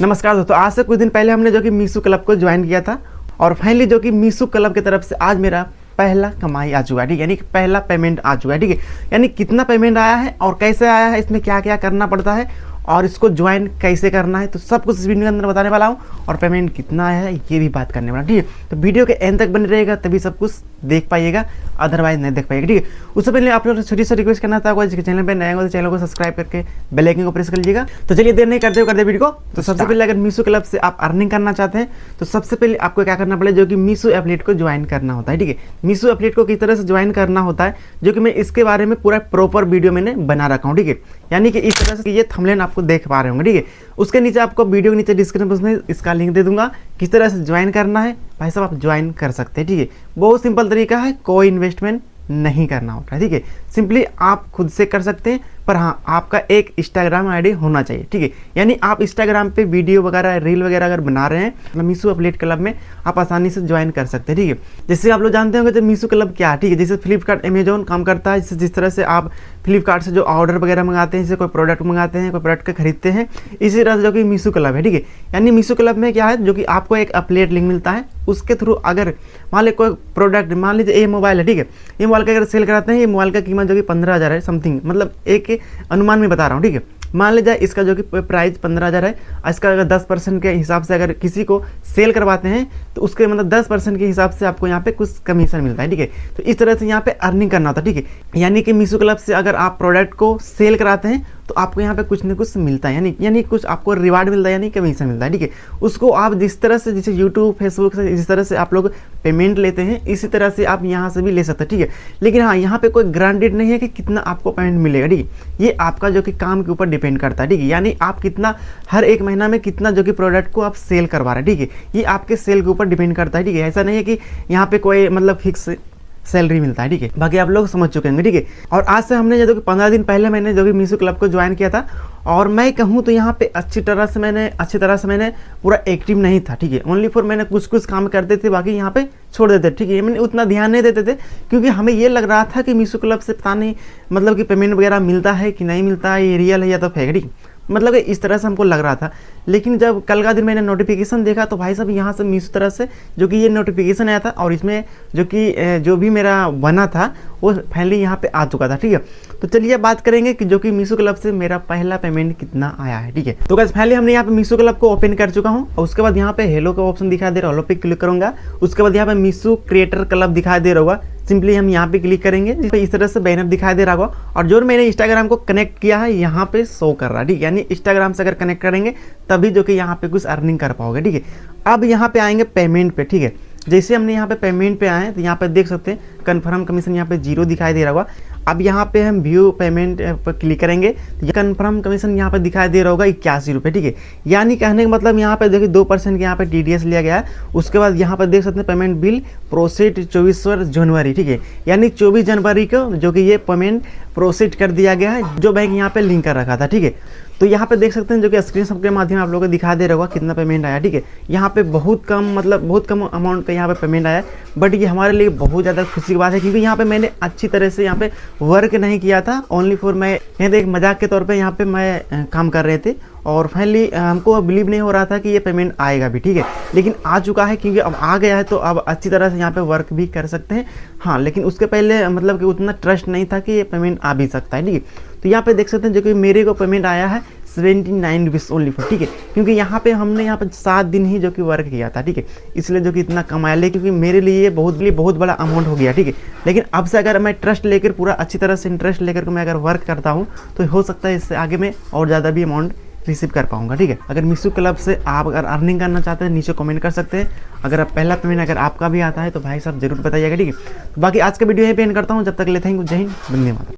नमस्कार दोस्तों, आज से कुछ दिन पहले हमने जो कि मीशो क्लब को ज्वाइन किया था और फाइनली जो कि मीशो क्लब की तरफ से आज मेरा पहला कमाई आ चुका है। ठीक है, यानी कि पहला पेमेंट आ चुका है। ठीक है, यानी कितना पेमेंट आया है और कैसे आया है, इसमें क्या क्या करना पड़ता है और इसको ज्वाइन कैसे करना है, तो सब कुछ इस वीडियो के अंदर बताने वाला हूँ और पेमेंट कितना आया है ये भी बात करने वाला। ठीक है, तो वीडियो के एंड तक बने रहेगा तभी सब कुछ देख पाइएगा, अदरवाइज नहीं देख पाइएगा। ठीक है, उससे पहले आप लोग छोटी सी रिक्वेस्ट करना था, जिसके चैनल पर नए हो तो चैनल को सब्सक्राइब करके बेल आइकन को प्रेस कर लीजिएगा। तो चलिए देर नहीं करते वीडियो को। तो सबसे पहले अगर मीशो क्लब से आप अर्निंग करना चाहते हैं तो सबसे पहले आपको क्या करना पड़ेगा, जो कि मीशो एफिलिएट को ज्वाइन करना होता है। ठीक है, मीशो एफिलिएट को किस तरह से ज्वाइन करना होता है, जो कि मैं इसके बारे में पूरा प्रॉपर वीडियो मैंने बना रखा हूँ। ठीक है, यानी कि इस तरह से ये थंबनेल आपको देख पा रहे होंगे। ठीक है, उसके नीचे आपको वीडियो के नीचे डिस्क्रिप्शन बॉक्स में इसका लिंक दे दूंगा, किस तरह से ज्वाइन करना है भाई साहब आप ज्वाइन कर सकते हैं। ठीक है, बहुत सिंपल तरीका है, कोई इन्वेस्टमेंट नहीं करना होता है। ठीक है, सिंपली आप खुद से कर सकते हैं, पर हाँ आपका एक इंस्टाग्राम आईडी होना चाहिए। ठीक है, यानी आप इंस्टाग्राम पे वीडियो वगैरह रील वगैरह अगर बना रहे हैं मीशो एफिलिएट क्लब में आप आसानी से ज्वाइन कर सकते हैं। ठीक है, जैसे आप लोग जानते होंगे तो मीशो क्लब क्या है। ठीक है, जैसे फ्लिपकार्ट अमेजोन काम करता है, जिस तरह से आप फ्लिपकार्ट से जो ऑर्डर वगैरह मंगाते हैं, जैसे कोई प्रोडक्ट मंगाते हैं, कोई प्रोडक्ट खरीदते हैं, इसी तरह से जो कि मीशो क्लब है। ठीक है, यानी मीशो क्लब में क्या है, जो कि आपको एक एफिलिएट लिंक मिलता है, उसके थ्रू अगर मान लीजिए कोई प्रोडक्ट, मान लीजिए ये मोबाइल है। ठीक है, ये मोबाइल का अगर सेल कराते हैं, ये मोबाइल का कीमत जो कि 15,000 है समथिंग, मतलब एक अनुमान में बता रहा हूँ। ठीक है, मान लीजिए इसका जो कि प्राइस 15,000 है, इसका अगर 10% के हिसाब से अगर किसी को सेल करवाते हैं तो उसके मतलब 10% के हिसाब से आपको यहाँ पे कुछ कमीशन मिलता है। ठीक है, तो इस तरह से यहाँ पे अर्निंग करना होता है। ठीक है, यानी कि मीशो क्लब से अगर आप प्रोडक्ट को सेल कराते हैं तो आपको यहाँ पे कुछ न कुछ मिलता है, यानी कुछ आपको रिवार्ड मिलता है, यानी कमीशन मिलता है। ठीक है, उसको आप जिस तरह से जैसे यूट्यूब फेसबुक से जिस तरह से आप लोग पेमेंट लेते हैं इसी तरह से आप यहाँ से भी ले सकते हैं। ठीक है, लेकिन हाँ यहाँ पे कोई गारंटेड नहीं है कि कितना आपको पेमेंट मिलेगा। ठीक है, ये आपका जो कि काम के ऊपर डिपेंड करता है। ठीक है, यानी आप कितना हर एक महीना में कितना जो कि प्रोडक्ट को आप सेल करवा रहे हैं। ठीक है, ये आपके सेल के ऊपर डिपेंड करता है। ठीक है, ऐसा नहीं है कि यहाँ पे कोई मतलब फिक्स सैलरी मिलता है। ठीक है, बाकी आप लोग समझ चुके होंगे। ठीक है, और आज से हमने जो कि 15 दिन पहले मैंने जो कि मीशो क्लब को ज्वाइन किया था और मैं कहूँ तो यहाँ पे अच्छी तरह से मैंने पूरा एक्टिव नहीं था। ठीक है, ओनली फॉर मैंने कुछ काम करते थे, बाकी यहाँ पे छोड़ देते। ठीक है, मैंने उतना ध्यान नहीं देते थे क्योंकि हमें ये लग रहा था कि मीशो क्लब से पता नहीं मतलब कि पेमेंट वगैरह मिलता है कि नहीं मिलता है, ये रियल है या तो फेक। ठीक मतलब इस तरह से हमको लग रहा था, लेकिन जब कल का दिन मैंने नोटिफिकेशन देखा तो भाई साहब यहाँ से मीशो तरह से जो कि ये नोटिफिकेशन आया था और इसमें जो भी मेरा बना था वो फाइनली यहाँ पे आ चुका था। ठीक है, तो चलिए बात करेंगे कि जो कि मीशो क्लब से मेरा पहला पेमेंट कितना आया है। ठीक है, तो गाइस फाइनली हमने यहाँ पे मीशो क्लब को ओपन कर चुका हूँ और उसके बाद यहाँ पे हेलो का ऑप्शन दिखाई दे रहा है, हेलो पे क्लिक करूँगा। उसके बाद यहाँ पे मीशो क्रिएटर क्लब दिखाई दे रहा होगा, सिंपली हम यहाँ पे क्लिक करेंगे, इस तरह से बैनर दिखाई दे रहा होगा और जो मैंने इंस्टाग्राम को कनेक्ट किया है यहाँ पे शो कर रहा है। ठीक है, यानी इंस्टाग्राम से अगर कनेक्ट करेंगे तभी जो कि यहाँ पे कुछ अर्निंग कर पाओगे। ठीक है, अब यहाँ पे आएंगे पेमेंट पे। ठीक है, जैसे हमने यहाँ पे पेमेंट पे आए हैं तो यहाँ पे देख सकते हैं कन्फर्म कमीशन यहाँ पे 0 दिखाई दे रहा होगा। अब यहाँ पे हम व्यू पेमेंट पर क्लिक करेंगे तो कन्फर्म कमीशन यहाँ पे दिखाई दे रहा होगा 81 रुपये। ठीक है, यानी कहने का मतलब यहाँ पे देखिए 2% के यहाँ पे TDS लिया गया है। उसके बाद यहाँ पर देख सकते हैं पेमेंट बिल प्रोसेड 24 जनवरी। ठीक है, यानी 24 जनवरी को जो कि ये पेमेंट प्रोसेड कर दिया गया है, जो बैंक यहाँ पे लिंक कर रखा था। ठीक है, तो यहाँ पे देख सकते हैं जो कि स्क्रीनशॉट के माध्यम आप लोगों को दिखा दे रहा होगा कितना पेमेंट आया। ठीक है, यहाँ पे बहुत कम अमाउंट का यहाँ पे पेमेंट आया, बट ये हमारे लिए बहुत ज़्यादा खुशी की बात है क्योंकि यहाँ पे मैंने अच्छी तरह से यहाँ पे वर्क नहीं किया था, ओनली फॉर मैं यहाँ एक मजाक के तौर पे यहाँ पे मैं काम कर रहे थे और फाइनली हमको बिलीव नहीं हो रहा था कि ये पेमेंट आएगा भी। ठीक है, लेकिन आ चुका है क्योंकि अब आ गया है तो अब अच्छी तरह से यहाँ पे वर्क भी कर सकते हैं। हाँ, लेकिन उसके पहले मतलब कि उतना ट्रस्ट नहीं था कि ये पेमेंट आ भी सकता है। ठीक है, तो यहाँ पे देख सकते हैं जो कि मेरे को पेमेंट आया है 79 रुपीज़ ओनली फॉर। ठीक है, क्योंकि यहाँ पे हमने यहाँ पे 7 दिन ही जो कि वर्क किया था। ठीक है, इसलिए जो कि इतना कमाया ले, क्योंकि मेरे लिए बहुत बड़ा अमाउंट हो गया। ठीक है, लेकिन अब से अगर मैं ट्रस्ट लेकर पूरा अच्छी तरह से इंटरेस्ट लेकर मैं अगर वर्क करता हूँ तो हो सकता है इससे आगे मैं और ज़्यादा भी अमाउंट रिसीव कर पाऊंगा। ठीक है, अगर मीशो क्लब से आप अगर अर्निंग करना चाहते हैं नीचे कमेंट कर सकते हैं। अगर आप पहला पेमेंट अगर आपका भी आता है तो भाई साहब जरूर बताइएगा। ठीक है, बाकी आज का वीडियो यहीं पे एंड करता हूँ, जब तक ले थैंक यू, जय हिंद, वंदे मातरम।